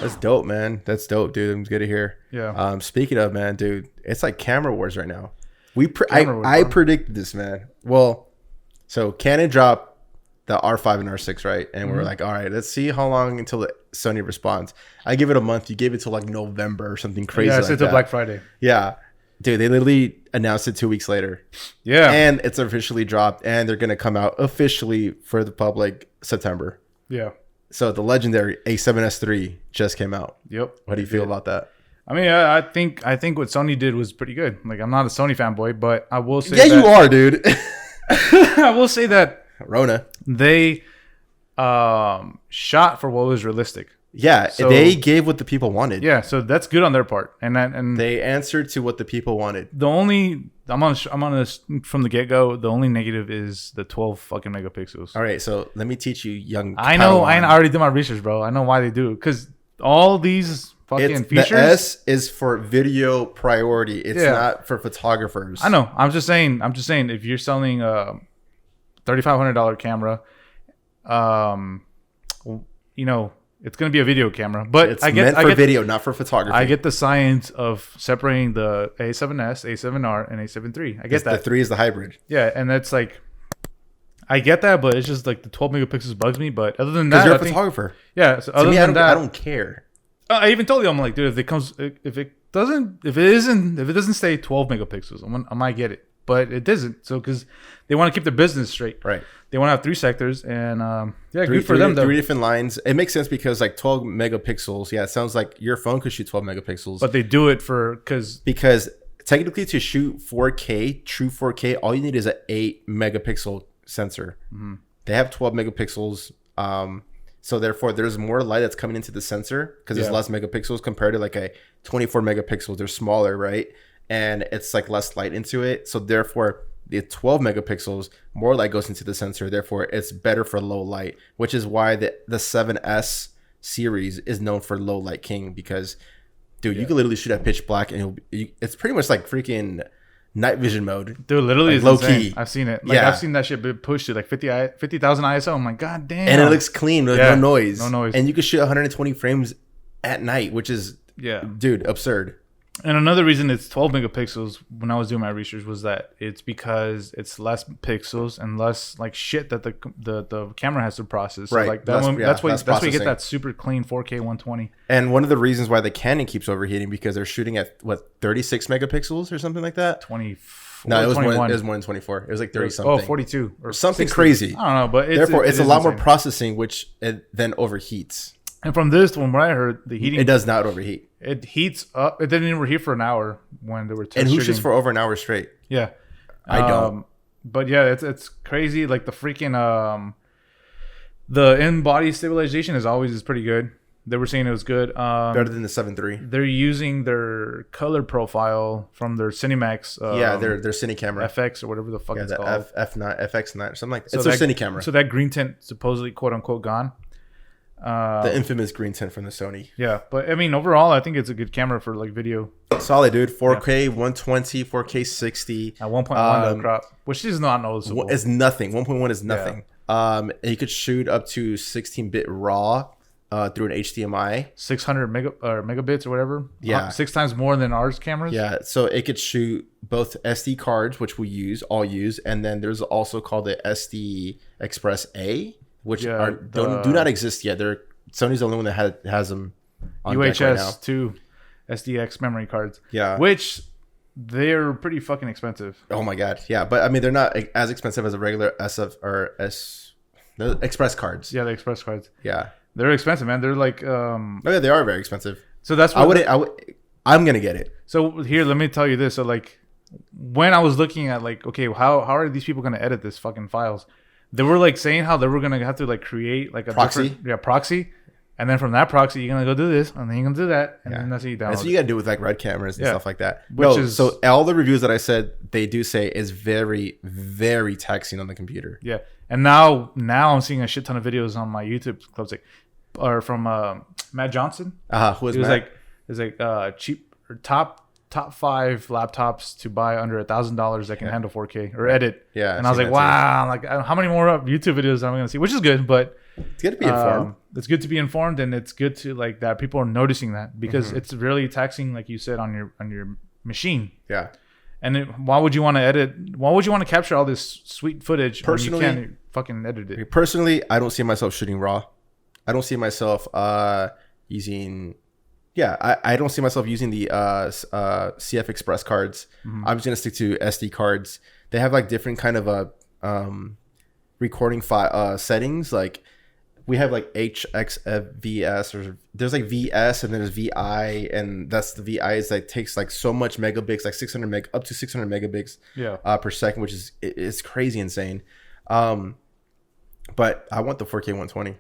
That's dope, man. That's dope, dude. I'm good to hear. Yeah. Speaking of, man, dude, it's like camera wars right now. I predicted this, man. Well, so Canon dropped the R5 and R6, right? And we're like, all right, let's see how long until Sony responds. I give it a month. You gave it till like November or something crazy. Yeah, I said till Black Friday. Yeah. Dude, they literally announced it 2 weeks later. Yeah. And it's officially dropped, and they're going to come out officially for the public September. Yeah. So the legendary A7S3 just came out. Yep. What do you feel about that? I mean, I think what Sony did was pretty good. Like, I'm not a Sony fanboy, but I will say you are, dude. I will say that Rona. They shot for what was realistic. Yeah, so, they gave what the people wanted. Yeah, so that's good on their part, and they answered to what the people wanted. The only I'm on this from the get go. The only negative is the 12 fucking megapixels. All right, so let me teach you, young. I know. I already did my research, bro. I know why they do it, because all these fucking features. The S is for video priority. It's not for photographers. I know. I'm just saying. If you're selling a $3,500 camera, you know. It's going to be a video camera, but it's meant for video, not for photography. I get the science of separating the A7S, A7R, and A7 III. I get that. The 3 is the hybrid. Yeah, and that's like, I get that, but it's just like the 12 megapixels bugs me. But other than that, because you're a photographer. Yeah. So other than that, I don't care. I even told you, I'm like, dude, if it doesn't say 12 megapixels, I might get it, but it doesn't. So because they want to keep their business straight, right? They want to have 3 sectors, and good for them. 3 different lines. It makes sense because like 12 megapixels. Yeah, it sounds like your phone could shoot 12 megapixels. But they do it because technically to shoot 4K, true 4K, all you need is an 8 megapixel sensor. Mm-hmm. They have 12 megapixels. So therefore, there's more light that's coming into the sensor because there's less megapixels compared to like a 24 megapixels. They're smaller, right? And it's like less light into it. So therefore, the 12 megapixels, more light goes into the sensor. Therefore, it's better for low light, which is why the 7S series is known for low light king. Because, dude, you can literally shoot at pitch black, and it's pretty much like freaking night vision mode. Dude, literally, like low key. I've seen it. Like, I've seen that shit be pushed to like 50,000 ISO. I'm like, god damn. And it looks clean with no noise. No noise. And you can shoot 120 frames at night, which is, dude, absurd. And another reason it's 12 megapixels when I was doing my research was that it's because it's less pixels and less like shit that the camera has to process. So right. Like that's why you get that super clean 4K 120. And one of the reasons why the Canon keeps overheating because they're shooting at 36 megapixels or something like that. 24. No, it was 21. It was more than 24. It was like 30 something. 42 or something 60. crazy. I don't know, but therefore it's a lot more processing, which it then overheats. And from what I heard, the heating... It does not overheat. It heats up. It didn't even overheat for an hour when they were testing. And who shoots for over an hour straight? Yeah. I don't. But yeah, it's crazy. Like the freaking... the in-body stabilization is pretty good. They were saying it was good. Better than the 7.3. They're using their color profile from their Cinemax. Their Cine camera. FX or whatever the fuck it's called. F9, FX9 or something like that. It's their Cine camera. So that green tint supposedly quote-unquote gone. The infamous green tint from the Sony. Yeah, but I mean, overall, I think it's a good camera for like video. Solid, dude. 4K, 120, 4K 60. At 1.1 crop, which is not noticeable. It's nothing. 1.1 is nothing. And you could shoot up to 16-bit RAW through an HDMI. 600 megabits or whatever. Yeah. 6 times more than ours cameras. Yeah, so it could shoot both SD cards, which we all use, and then there's also called the SD Express A. Which do not exist yet. Sony's the only one that has them on UHS deck right now. 2 SDX memory cards. Yeah. Which they're pretty fucking expensive. Oh my god. Yeah, but I mean they're not as expensive as a regular the Express cards. Yeah, the Express cards. Yeah. They're expensive, man. They're like oh yeah, they are very expensive. So that's what I'm gonna get it. So here, let me tell you this. So like when I was looking at like, okay, how are these people gonna edit this fucking files? They were like saying how they were gonna have to like create like a proxy, proxy, and then from that proxy you're gonna go do this, and then you're gonna do that, and then that's how you download. That's what you gotta do with like red cameras and stuff like that. So all the reviews that I said they do say is very, very taxing on the computer. Yeah, and now I'm seeing a shit ton of videos on my YouTube clips from Matt Johnson. Who is Matt? It's like cheap or top 5 laptops to buy under $1,000 that can handle 4K or edit. Yeah. And I was like, wow, like how many more YouTube videos am I going to see? Which is good, but It's good to be informed. It's good to be informed, and it's good to like that people are noticing that because it's really taxing, like you said, on your machine. Yeah. And why would you want to edit? Why would you want to capture all this sweet footage Personally, when you can't fucking edit it? Personally, I don't see myself shooting RAW. I don't see myself using. Yeah, I don't see myself using the CF Express cards. I'm just gonna stick to SD cards. They have like different kind of recording file settings. Like we have like HXFVS, or there's like VS, and then there's VI, and that's the VI is like takes like so much megabits, like 600 up to 600 megabits per second, which is it's crazy insane. But I want the 4K 120.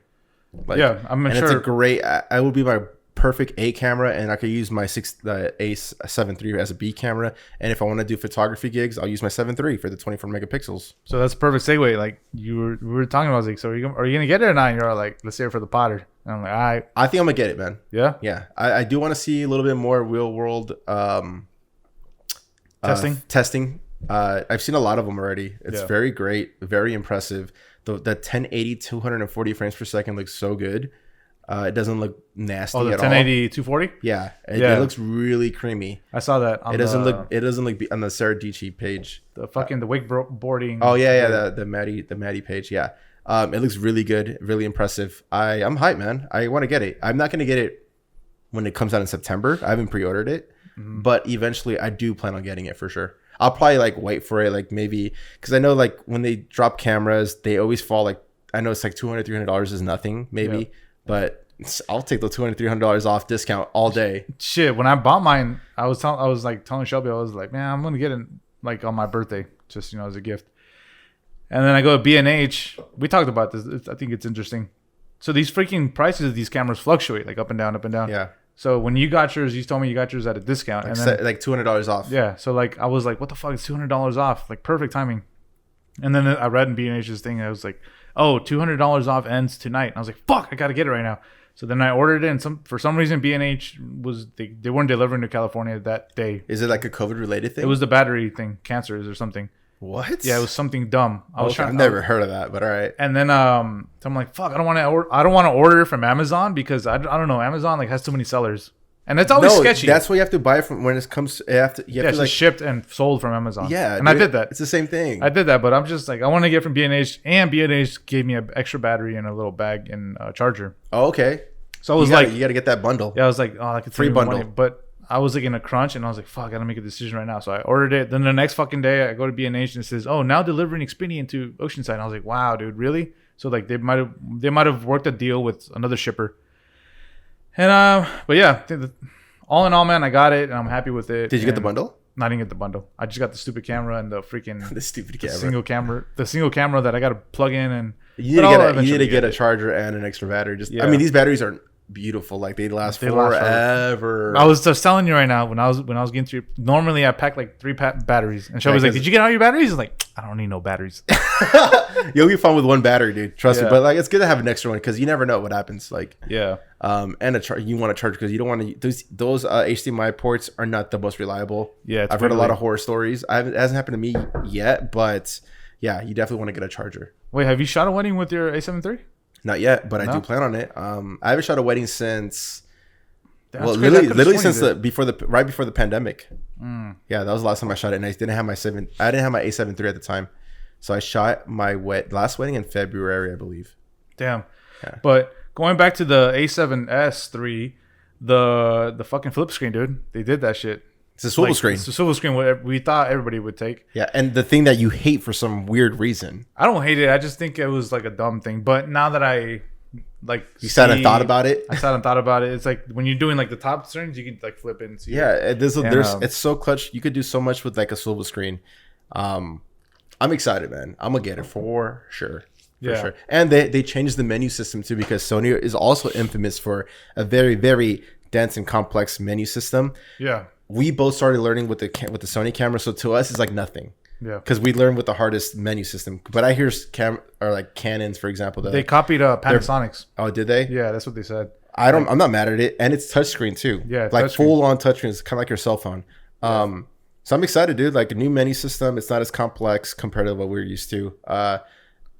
Like, yeah, I'm sure. It's a great. I would be my perfect A camera, and I could use my a7 III as a B camera. And if I want to do photography gigs, I'll use my 7 III for the 24 megapixels. So that's a perfect segue. Like we were talking about, I was like, so are you gonna get it or not? And you're all like, let's save it for the Potter. And I'm like, all right. I think I'm gonna get it, man. Yeah, yeah. I do want to see a little bit more real world testing. I've seen a lot of them already. It's very great, very impressive. The 1080 240 frames per second looks so good. It doesn't look nasty at all. 1080 240? Yeah. It looks really creamy. I saw that. It doesn't look on the Sarah Dici page. The fucking the wakeboarding. Oh yeah. The Maddie page. Yeah. It looks really good, really impressive. I'm hyped, man. I want to get it. I'm not gonna get it when it comes out in September. I haven't pre-ordered it, but eventually I do plan on getting it for sure. I'll probably like wait for it, like maybe because I know like when they drop cameras, they always fall like I know it's like $200-$300 is nothing maybe, but I'll take the $200-$300 off discount all day. Shit, when I bought mine, I was like telling Shelby, I was like, man, I'm gonna get it like on my birthday, just as a gift. And then I go to B&H. We talked about this. I think it's interesting. So these freaking prices of these cameras fluctuate like up and down, up and down. Yeah. So when you got yours, you told me you got yours at a discount, like, and then like $200 off. Yeah. So like I was like, what the fuck? It's $200 off. Like perfect timing. And then I read in B&H's thing, and I was like, oh, $200 off ends tonight. And I was like, fuck, I gotta get it right now. So then I ordered it, and for some reason B&H they weren't delivering to California that day. Is it like a COVID related thing? It was the battery thing, cancers or something. What? Yeah, it was something dumb. I've never heard of that, but all right. And then so I'm like, fuck, I don't want to order from Amazon because I don't know, Amazon like has too many sellers, and that's always sketchy. That's what you have to buy from when it comes. You have to like shipped and sold from Amazon. Yeah, and dude, I did that. It's the same thing. I did that, but I'm just like, I want to get from B&H, and B&H gave me an extra battery and a little bag and a charger. Oh, okay. So I was like, you got to get that bundle. Yeah, I was like, oh, I could free bundle, but I was like in a crunch, and I was like, fuck, I gotta make a decision right now. So I ordered it. Then the next fucking day, I go to B&H, and it says, oh, now delivering Expedient to Oceanside. And I was like, wow, dude, really? So like they might have worked a deal with another shipper. And but yeah, all in all, man, I got it, and I'm happy with it. Did you get the bundle? No, I didn't get the bundle. I just got the stupid camera and the freaking the stupid camera, the single camera that I got to plug in, and you need to get a charger and an extra battery. I mean, these batteries are beautiful, like they last forever. I was just telling you right now, when I was getting through, normally I pack like 3 batteries, and Shelby's like, did you get all your batteries? I was like, I don't need no batteries. You'll be fine with 1 battery, dude, trust me. But like, it's good to have an extra one because you never know what happens. Like, and you want to charge because you don't want to those HDMI ports are not the most reliable. I've heard a lot of horror stories. It hasn't happened to me yet, but yeah, you definitely want to get a charger. Wait, have you shot a wedding with your A7 III? Not yet, but I do plan on it. I haven't shot a wedding since, literally since right before the pandemic. Yeah, that was the last time I shot it, and I didn't have my A7 III at the time, so I shot my last wedding in February, I believe. Damn. Yeah. But going back to the A7S III, the fucking flip screen, dude, they did that shit. It's a swivel screen. It's a swivel screen. What we thought everybody would take. Yeah, and the thing that you hate for some weird reason. I don't hate it. I just think it was like a dumb thing. But now that I sat and thought about it. I sat and thought about it. It's like when you're doing like the top strings, you can like flip it and see. Yeah, it's so clutch. You could do so much with like a swivel screen. I'm excited, man. I'm gonna get it for sure. For sure. And they changed the menu system too, because Sony is also infamous for a very, very dense and complex menu system. Yeah. We both started learning with the Sony camera, so to us it's like nothing. Yeah, because we learned with the hardest menu system. But I hear like Canons, for example, they copied Panasonic's. Oh, did they? Yeah, that's what they said. I'm not mad at it, and it's touchscreen too. Yeah, like full on touchscreen. It's kind of like your cell phone. So I'm excited, dude. Like a new menu system. It's not as complex compared to what we're used to.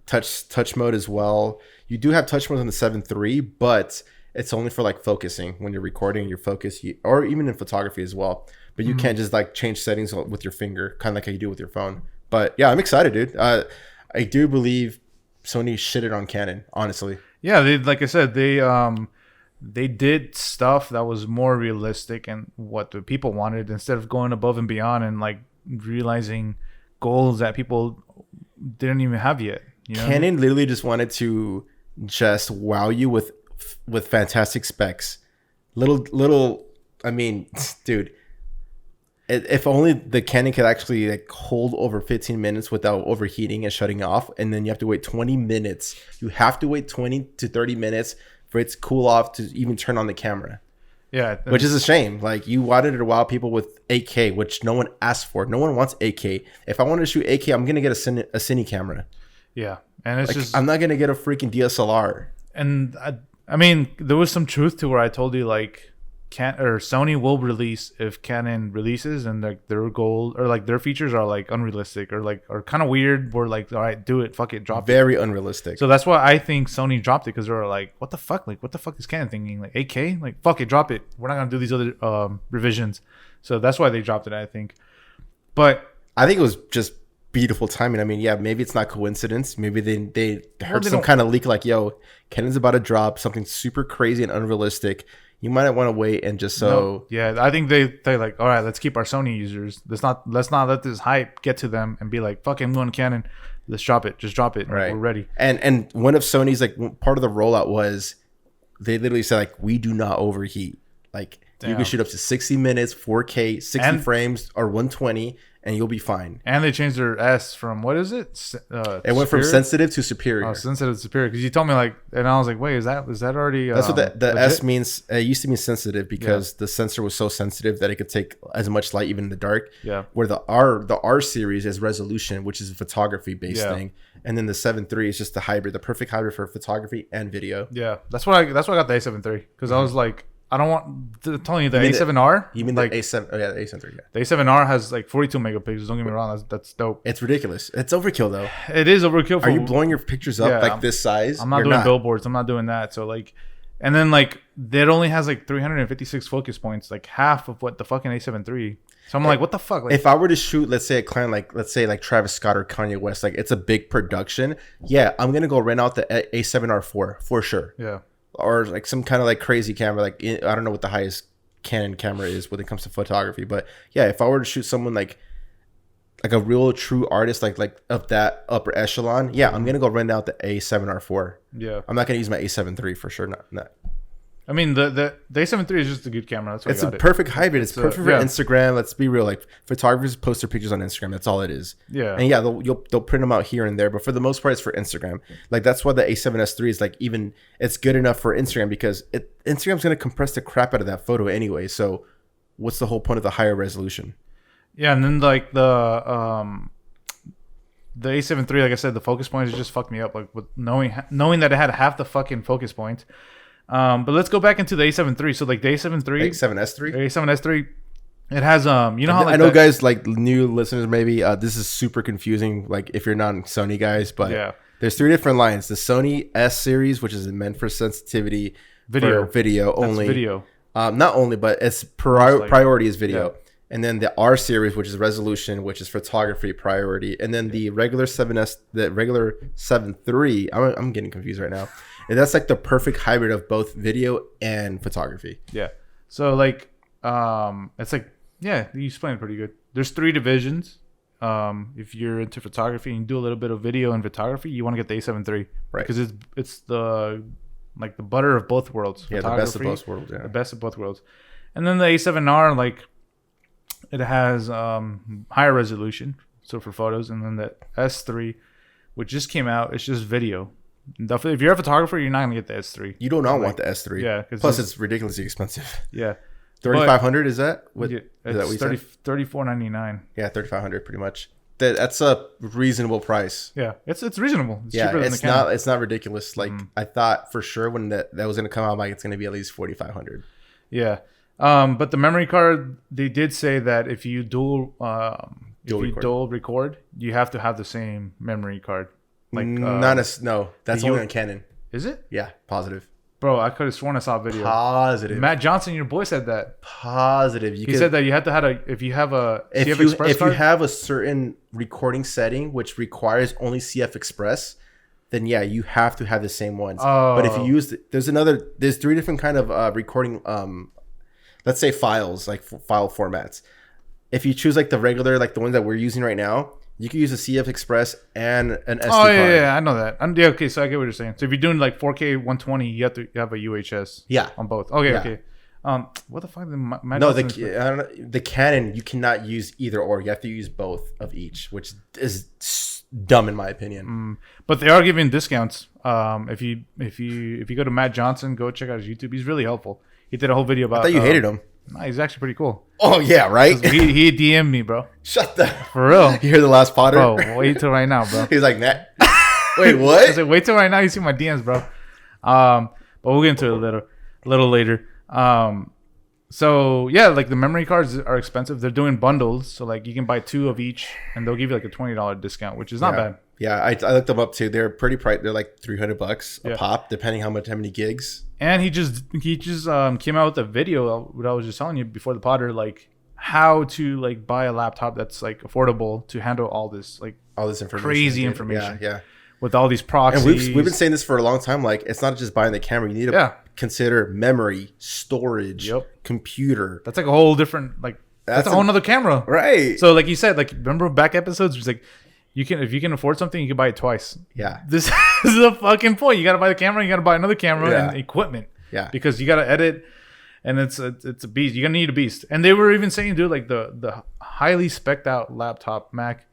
touch mode as well. You do have touch mode on the 7 III, but it's only for like focusing when you're recording your focus, or even in photography as well. But you can't just like change settings with your finger, kind of like how you do with your phone. But yeah, I'm excited, dude. I do believe Sony shitted on Canon, honestly. Yeah, like I said, they did stuff that was more realistic and what the people wanted, instead of going above and beyond and like realizing goals that people didn't even have yet. You know? Canon literally just wanted to just wow you with fantastic specs. Little. I mean, dude. If only the Canon could actually like hold over 15 minutes without overheating and shutting off, and then you have to wait 20 minutes. You have to wait 20 to 30 minutes for it to cool off to even turn on the camera. Yeah, which is a shame. Like, you wanted to wow people with 8K, which no one asked for. No one wants 8K. If I want to shoot 8K, I'm gonna get a Cine camera. Yeah, and it's like, just, I'm not gonna get a freaking DSLR. And I mean, there was some truth to where I told you like, Sony will release if Canon releases, and like their goal or like their features are like unrealistic or kind of weird. We're like, all right, do it, fuck it, drop it. Very unrealistic. So that's why I think Sony dropped it, because they were like, what the fuck? Like, what the fuck is Canon thinking? Like 8K? Like, fuck it, drop it. We're not gonna do these other revisions. So that's why they dropped it, I think. But I think it was just beautiful timing. I mean, yeah, maybe it's not coincidence. Maybe they heard some kind of leak like, yo, Canon's about to drop something super crazy and unrealistic. You might want to wait and just yeah, I think they like, all right, let's keep our Sony users. Let's not let this hype get to them and be like, fuck it, I'm going to Canon. Let's drop it. Just drop it. Right. We're ready. And one of Sony's like part of the rollout was they literally said like, we do not overheat. Like, you can shoot up to 60 minutes, 4K, 60 frames, or 120, and you'll be fine. And they changed their S from, what is it? It went from sensitive to superior. Oh, sensitive to superior. Because you told me like, and I was like, wait, is that already? That's what the S means. It used to mean sensitive because the sensor was so sensitive that it could take as much light even in the dark. Yeah. Where the R series is resolution, which is a photography based thing, and then the 7 III is just the hybrid, the perfect hybrid for photography and video. Yeah, that's why I got the A7 III, because I was like, I don't want telling you the A7R. You mean like the A7? Oh yeah, the A7 III. Yeah. The A7R has like 42 megapixels. Don't get me wrong, that's dope. It's ridiculous. It's overkill though. It is overkill. Are you blowing your pictures up like this size? I'm not doing billboards. I'm not doing that. So like, and then like that only has like 356 focus points, like half of what the fucking A7 III. So I'm like, what the fuck? Like, if I were to shoot, let's say a client like, let's say like Travis Scott or Kanye West, like it's a big production. Yeah, I'm gonna go rent out the A7R4 for sure. Yeah. Or like some kind of like crazy camera, like I don't know what the highest Canon camera is when it comes to photography, but yeah, if I were to shoot someone like a real true artist, like of that upper echelon, yeah, I'm gonna go rent out the A7R4. Yeah, I'm not gonna use my A7 III for sure. Not. I mean, the A7 III is just a good camera. That's why it's a perfect hybrid. It's perfect for Instagram. Let's be real. Like, photographers post their pictures on Instagram. That's all it is. Yeah. And yeah, they'll print them out here and there, but for the most part, it's for Instagram. Like, that's why the A7S III is like, even it's good enough for Instagram, because Instagram's gonna compress the crap out of that photo anyway. So, what's the whole point of the higher resolution? Yeah, and then like the A7 III, like I said, the focus points just fucked me up. Like, with knowing that it had half the fucking focus points. But let's go back into the A7 III. So like the A7 III, A7S III, A7S III, it has you know how like I know guys, like new listeners maybe, this is super confusing. Like if you're not Sony guys, but yeah, there's 3 different lines: the Sony S series, which is meant for sensitivity, video only, video. Not only, but its priority is video. Yeah. And then the R series, which is resolution, which is photography priority, and then the regular 7S, the regular 7 III. I'm getting confused right now. And that's like the perfect hybrid of both video and photography. Yeah. So like, it's like, yeah, you explained it pretty good. There's 3 divisions. If you're into photography and you do a little bit of video and photography, you want to get the A7 III, right? Because it's the like the butter of both worlds. Yeah, the best of both worlds. Yeah, the best of both worlds. And then the A7R, like, it has higher resolution, so for photos, and then the S3, which just came out, it's just video. If you're a photographer, you're not gonna get the S3. You do not want the S3. Yeah. Plus, it's ridiculously expensive. Yeah. 3,500 is that? What is that? What you said? $34.99. Yeah, 3,500 pretty much. That's a reasonable price. Yeah, it's reasonable. It's cheaper than the Canon. It's not ridiculous. Like I thought for sure when that was gonna come out, like it's gonna be at least 4,500. Yeah. But the memory card, they did say that if you dual record, you have to have the same memory card. Like no, that's only on Canon. Is it? Yeah, positive. Bro, I could have sworn I saw a video. Positive. Matt Johnson, your boy, said that. Positive. He said that you had to have if you have a CF Express if card. you have a certain recording setting which requires only CF Express, then yeah, you have to have the same ones. But if you use there's 3 different kind of recording let's say files, like file formats. If you choose like the regular, like the ones that we're using right now, you can use a CF Express and an SD card. Yeah, I know that. Yeah, okay, so I get what you're saying. So if you're doing like 4K 120, you have to have a UHS. Yeah, on both. Okay, yeah. Okay. What the fuck? I don't know, the Canon you cannot use either or. You have to use both of each, which is dumb in my opinion. But they are giving discounts. If you go to Matt Johnson, go check out his YouTube. He's really helpful. He did a whole video about. I thought you hated him. Nah, he's actually pretty cool. Oh yeah, right. He DM'd me, bro. Shut the. For real. You hear the last Potter? Bro, wait till right now, bro. He's like, Matt. Wait, what? I was like, wait till right now. You see my DMs, bro. But we'll get into it a little later. So yeah, like the memory cards are expensive. They're doing bundles, so like you can buy 2 of each, and they'll give you like a $20 discount, which is not bad. Yeah, I looked them up too. They're pretty priced. They're like $300 a Yeah. pop, depending how many gigs. And he just came out with a video, what I was just telling you before the Potter, like how to like buy a laptop that's like affordable to handle all this information, crazy information. Yeah. With all these proxies. And we've been saying this for a long time. Like, it's not just buying the camera. You need to consider memory, storage, computer. That's like a whole different that's a whole nother camera, right? So like you said, like remember back episodes, it's like if you can afford something, you can buy it twice. Yeah, this is the fucking point. You got to buy the camera, you got to buy another camera and equipment. Yeah, because you got to edit, and it's a beast. You're gonna need a beast. And they were even saying, dude, like the highly spec'd out laptop Mac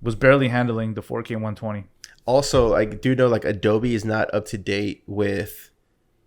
was barely handling the 4K 120. Also, I do know like Adobe is not up to date with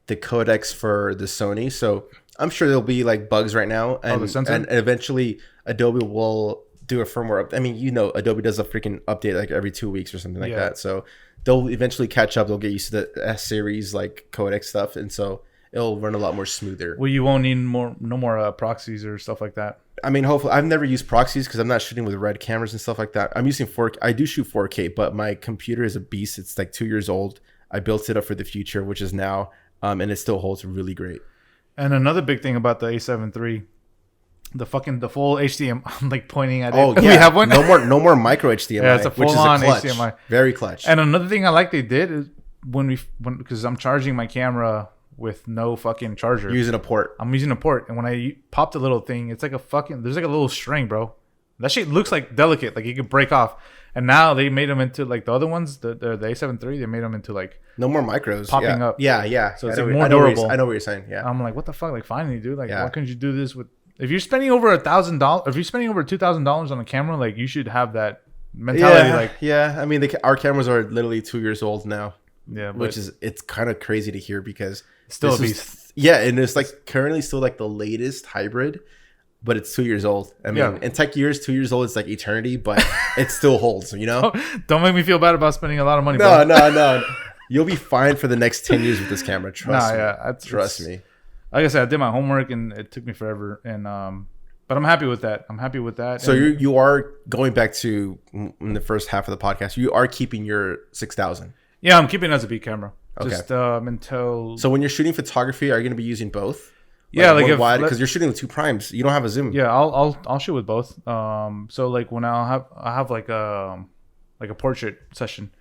the codecs for the Sony, so I'm sure there'll be like bugs right now, and eventually Adobe will do a firmware up. I mean, Adobe does a freaking update like every 2 weeks or something like that, so they'll eventually catch up. They'll get used to the S series like codec stuff, and so it'll run a lot more smoother. Well, you won't need no more proxies or stuff like that. I mean, hopefully, I've never used proxies because I'm not shooting with red cameras and stuff like that. I'm using 4K. I do shoot 4K, but my computer is a beast. It's like 2 years old. I built it up for the future, which is now, and it still holds really great. And another big thing about the A7 III, the full HDMI. I'm like pointing at it. Oh yeah, we have one. no more micro HDMI. Yeah, it's a full-on HDMI. Very clutch. And another thing I like they did is because I'm charging my camera with no fucking charger. Using a port. I'm using a port, and when I pop the little thing, it's like there's like a little string, bro. That shit looks like delicate, like it could break off. And now they made them into like the other ones, the A7 III. They made them into like no more micros popping up. Yeah. So it's like more durable. I know what you're saying. Yeah. I'm like, what the fuck? Like, finally, dude. Like, why couldn't you do this with? If you're spending over $1,000, if you're spending over $2,000 on a camera, like you should have that mentality. I mean, our cameras are literally 2 years old now. Yeah, which is it's kind of crazy to hear because still a beast. And it's like currently still like the latest hybrid, but it's 2 years old. I mean, in tech years, 2 years old is like eternity, but it still holds. Don't make me feel bad about spending a lot of money. No. You'll be fine for the next 10 years with this camera. Trust me. Trust me. Like I said, I did my homework and it took me forever. And but I'm happy with that. So you are going back to in the first half of the podcast. You are keeping your 6000. Yeah, I'm keeping it as a B camera. Okay. Just until. So when you're shooting photography, are you going to be using both? Yeah, like because you're shooting with 2 primes. You don't have a zoom. Yeah, I'll shoot with both. So like when I have like a portrait session,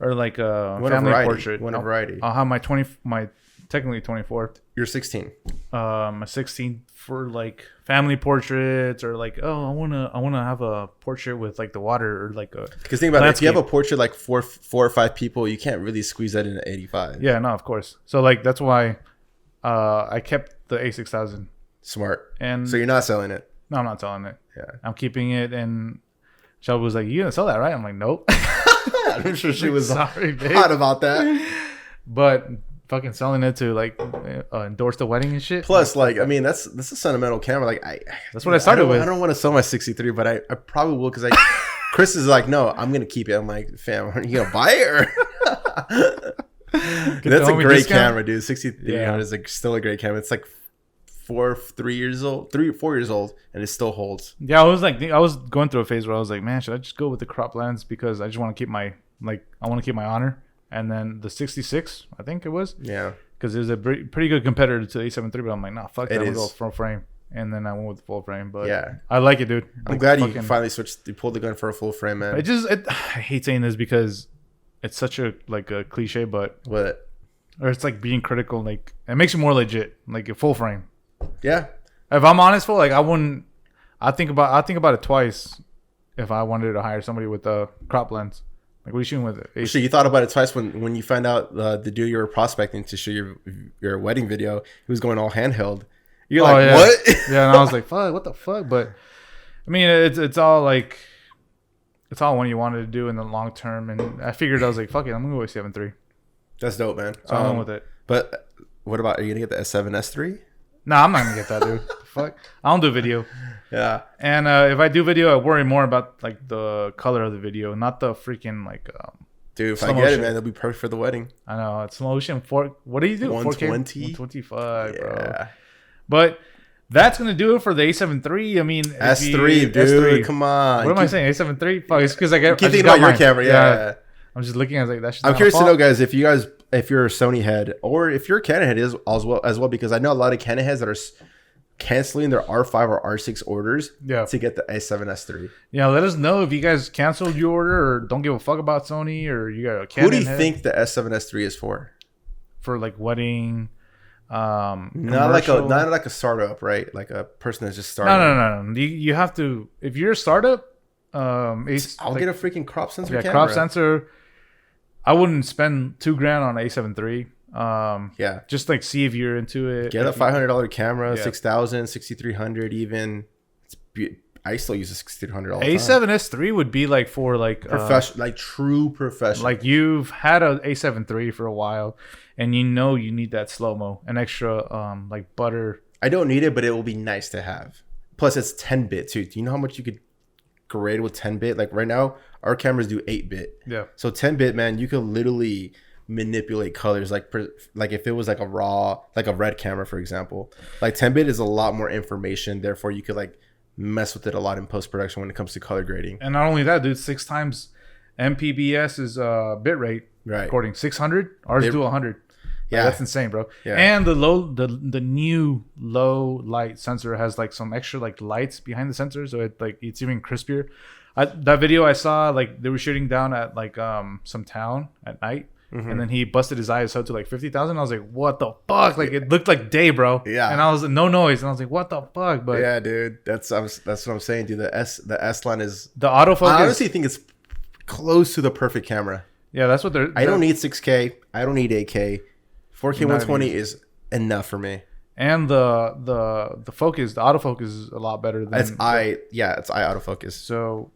or like a family portrait. One variety. I'll have my technically 24. You're 16. A 16 for like family portraits, or like I wanna have a portrait with like the water, or like a. Because think about it, if you have a portrait like four or five people, you can't really squeeze that into 85. Yeah, no, of course. So like that's why I kept the A6000. Smart. And so you're not selling it? No, I'm not selling it. Yeah, I'm keeping it. And Shelby was like, "You gonna sell that, right?" I'm like, "Nope." I'm sure she was hot about that. But fucking selling it to like endorse the wedding and shit. Plus, like, I mean, that's a sentimental camera. Like, that's what I started with. I don't want to sell my 63, but I probably will because Chris is like, no, I'm gonna keep it. I'm like, fam, are you gonna buy it? Or? That's a great camera, dude. 6300 is like still a great camera. It's like 4 years old, and it still holds. Yeah, I was going through a phase where I was like, man, should I just go with the crop lens because I just want to keep my Like I want to keep my Honor, and then the 66, I think it was. Yeah. Because it was a pretty good competitor to the A7 III, but I'm like, nah, fuck that. I'm gonna go is. full frame, and then I went with the full frame. But Yeah. I like it, dude. I'm Like, glad you fucking- finally switched. You pulled the gun for a full frame, man. I hate saying this because it's such a cliche, but What? or it's like being critical. Like it makes you more legit, like a full frame. Yeah. If I'm honest, like I wouldn't. I think about it twice if I wanted to hire somebody with a crop lens. Like what are you shooting with it? So you thought about it twice when you found out the dude you were prospecting to shoot your wedding video, he was going all handheld. You're like, yeah. what? Yeah, and I was like, fuck, what the fuck? But I mean, it's all like, it's all what you wanted to do in the long term, and I figured I was like, fuck it, I'm gonna go with 7.3. That's dope, man. So I went with it. But what about, are you gonna get the S7S3? Nah, I'm not gonna get that, dude. Fuck, I don't do video. Yeah. And if I do video, I worry more about like the color of the video, not the freaking like. Dude, if slow I get motion. it, man, it'll be perfect for the wedding. I know it's slow motion. What do you do? 120? 125, bro. Yeah. But that's gonna do it for the A7 III. I mean, S3, dude. Come on. What am I saying? A7 III? Fuck, it's because I Keep just thinking got about your mine. camera. Yeah. I'm just looking. I was like, that's. I'm curious to know, guys, if you're a Sony head or if you're a Canon head as well, because I know a lot of Canon heads that are canceling their R5 or R6 orders to get the A7S III. Yeah, let us know if you guys canceled your order or don't give a fuck about Sony or you got a Canon. Who do you think the S7S III is for? For like wedding, not like a startup, right? Like a person that's just starting. No. You have to, if you're a startup, I'll get a freaking crop sensor camera. Crop sensor. I wouldn't spend $2,000 on A7 III. Yeah, just like see if you're into it. Get a $500 camera, 6,000, 6,300 even. I still use a 6,300 all the time. A7S III would be like for like professional, like true professional. Like you've had a A7 III for a while, and you know you need that slow mo, an extra like butter. I don't need it, but it will be nice to have. Plus, it's 10-bit too. Do you know how much you could grade with 10-bit? Like right now, our cameras do 8-bit. Yeah. So 10-bit, man, you could literally manipulate colors like if it was like a raw, like a red camera, for example. Like 10-bit is a lot more information. Therefore, you could like mess with it a lot in post-production when it comes to color grading. And not only that, dude, 6 times MPBS is bit rate recording. 600. Ours do 100. Yeah, that's insane, bro. Yeah. And the new low light sensor has like some extra like lights behind the sensor, so it's even crispier. That video I saw, like they were shooting down at like some town at night, and then he busted his ISO to like 50,000. I was like, what the fuck? Like it looked like day, bro. Yeah. And I was no noise, and I was like, what the fuck? But yeah, dude, that's what I'm saying, dude. The S line is the autofocus. I honestly think it's close to the perfect camera. Yeah, that's what they're. I don't need 6K. I don't need 8K. 4K 120 is enough for me. And the focus, the autofocus is a lot better than it's eye autofocus. So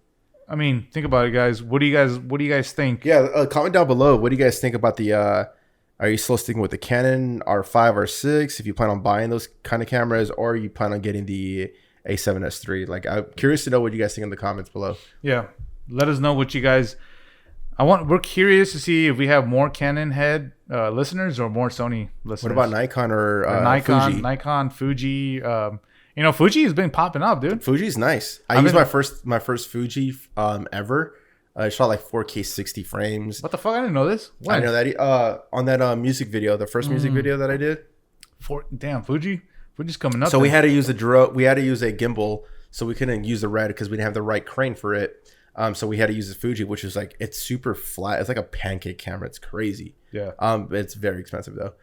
I mean, think about it, guys. What do you guys think? Yeah, comment down below. What do you guys think about the are you still sticking with the Canon R5 R6 if you plan on buying those kind of cameras, or you plan on getting the A7S III? Like, I'm curious to know what you guys think in the comments below. Yeah. Let us know what you guys we're curious to see if we have more Canon head listeners or more Sony listeners. What about Nikon or Nikon, Fuji? Nikon, Fuji. Fuji has been popping up, dude. Fuji's nice. I used my first Fuji ever. I shot like 4K 60 frames. What the fuck? I didn't know this. When? I know that on that music video, the first music video that I did. Fuji's coming up. So we had to use a gimbal, so we couldn't use the red because we didn't have the right crane for it. So we had to use the Fuji, which is like, it's super flat. It's like a pancake camera. It's crazy. Yeah. It's very expensive though.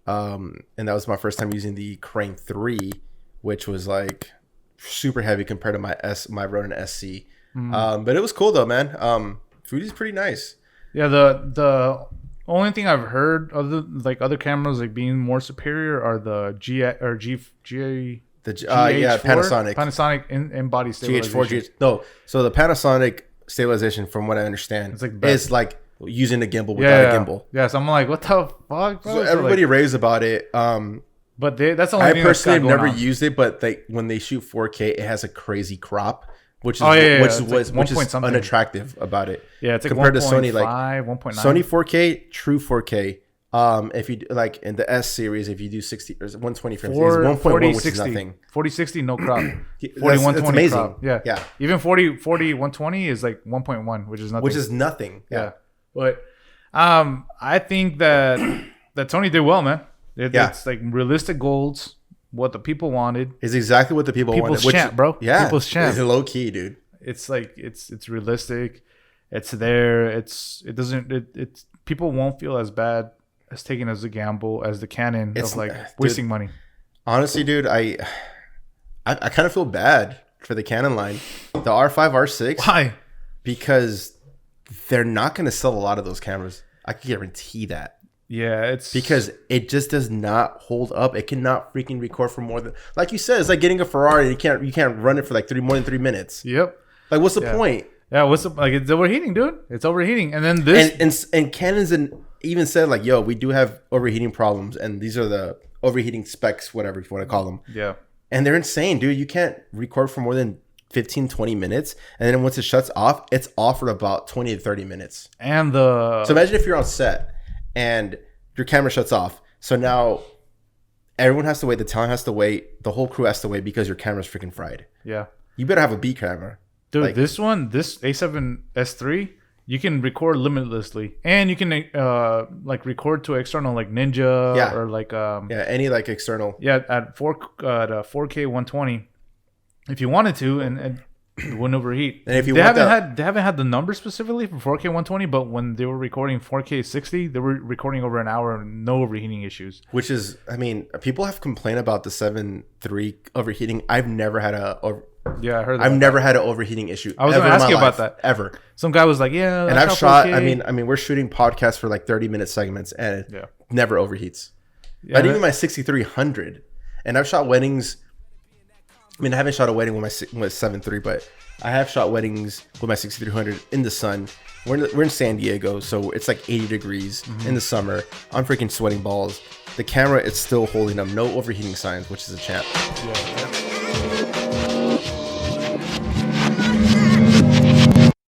And that was my first time using the Crane 3, which was like super heavy compared to my Ronin SC. But it was cool though, man. Fuji's pretty nice. Yeah. The only thing I've heard other cameras like being more superior are the Panasonic in body stabilization. So the Panasonic stabilization, from what I understand, is like using a gimbal without a gimbal. Yeah, so I'm like, what the fuck, bro? So everybody raves about it. But that's the only thing. I personally have never used it, but when they shoot 4K, it has a crazy crop, which is which is unattractive about it. Yeah, it's like compared to Sony, like 1.9. Sony 4K, true 4K. If you like in the S series, if you do 60 or 120 frames, it's 1.1, which is nothing. 4060 no crop. 4120 crop. Yeah. Even 120 is like 1.1, which is nothing. Which is nothing. Yeah. But I think that Sony did well, man. It's like realistic goals, what the people wanted. It's exactly what the people People's wanted. champ, bro. Yeah, People's champ. It's low key, dude. It's like it's realistic. It's there. It's people won't feel as bad as taking as a gamble as the Canon of like wasting money. Honestly, dude, I kind of feel bad for the Canon line, the R5, R6. Why? Because they're not going to sell a lot of those cameras. I can guarantee that. Yeah, it's because it just does not hold up. It cannot freaking record for more than, like you said, it's like getting a Ferrari. You can't run it for like more than 3 minutes. Yep. Like, what's the point? Yeah, what's the like? It's overheating, dude. It's overheating, and then this and Canon's even said like, "Yo, we do have overheating problems, and these are the overheating specs, whatever you want to call them." Yeah. And they're insane, dude. You can't record for more than 15, 20 minutes. And then once it shuts off, it's off for about 20 to 30 minutes. And so imagine if you're on set and your camera shuts off. So now everyone has to wait. The talent has to wait. The whole crew has to wait because your camera's freaking fried. Yeah. You better have a B camera. Dude, like, this A7S3, you can record limitlessly. And you can like record to external like Ninja or like any like external. Yeah, at 4K 120 if you wanted to, and it wouldn't overheat. And if you they haven't had the number specifically for 4K 120, but when they were recording 4K 60, they were recording over an hour and no overheating issues. Which is, I mean, people have complained about the 7 III overheating. I've never had I heard that. I've never had an overheating issue. I was going to ask you about that. Ever. Some guy was like, yeah. And I've shot, 4K. I mean, we're shooting podcasts for like 30-minute segments and it never overheats. Yeah, but even my 6300, and I've shot weddings. I mean, I haven't shot a wedding with my 7 III, but I have shot weddings with my 6300 in the sun. We're in San Diego, so it's like 80 degrees in the summer. I'm freaking sweating balls. The camera, it's still holding up. No overheating signs, which is a champ. Yeah.